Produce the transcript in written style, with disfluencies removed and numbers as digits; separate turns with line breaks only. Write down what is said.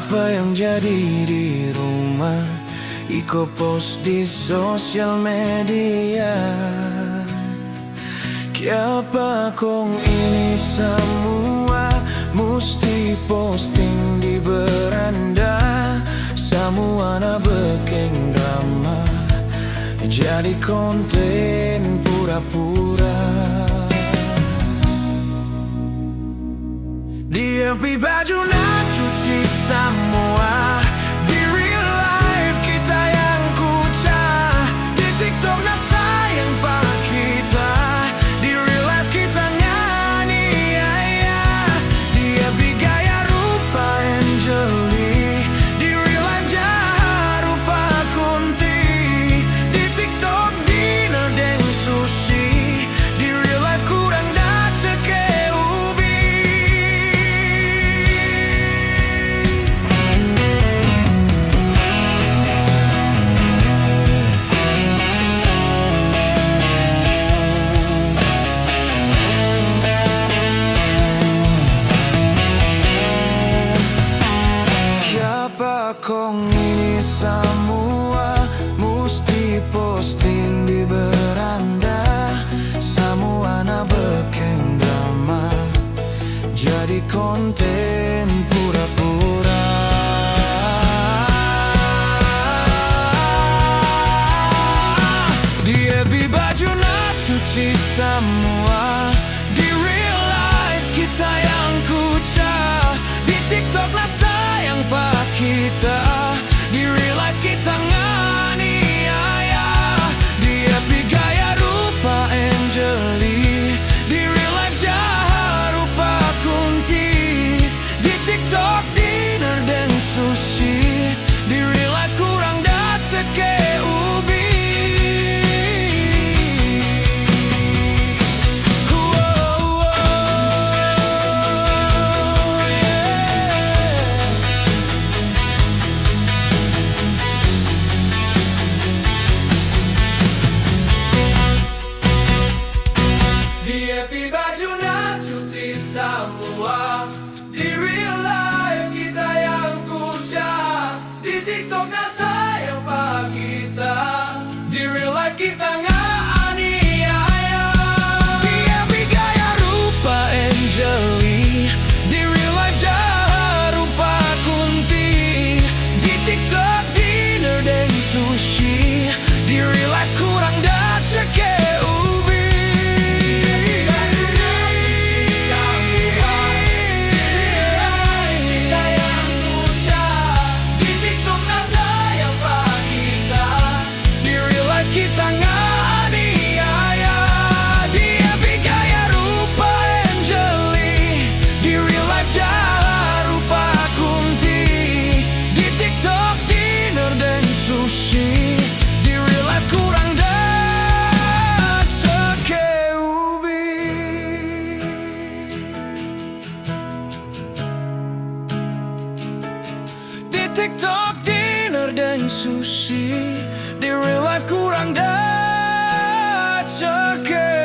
Apa yang jadi di rumah Iko post di sosial media. Kenapa kong ini semua Musti posting di beranda. Semua na bekeng drama jadi konten pura-pura. Di FB baju nak cuci semua. Di real life kita yang kucah. Di TikTok na sayang pak kita. Di real life kita nyanyi ya, ya. Di FB gaya rupa Angeli. Di real life jahat rupa Kunti. Di TikTok dinner deng sushi. Di real life kurang dace ke ubi. Kenapa kong ini semua Musti posting di beranda. Semua na bekeng drama jadi konten pura-pura. Di FB baju na cuci semua. Di real life kita yang kucah. Di TikTok na sayang pak kita. Di real life kita nganiaya. Di FB gaya rupa Angeli. Di real life jahat rupa Kunti. Di TikTok dinner deng sushi. Di real life kurang dace ke ubi. Di baju na cuci semua. Di real life kita yang kucah. Di TikTok na sayang pak kita. Di real life kita nganiaya. Di FB gaya rupa Angeli. Di real life jahat rupa Kunti. Di TikTok dinner deng sushi. Di real life kurang dace ke ubi. Kita nganiaya. Di FB gaya rupa Angeli. Di real life jahat rupa Kunti. Di TikTok dinner deng sushi. Di real life kurang dace ke ubi. Di TikTok dinner deng sushi. Di real life kurang dace ke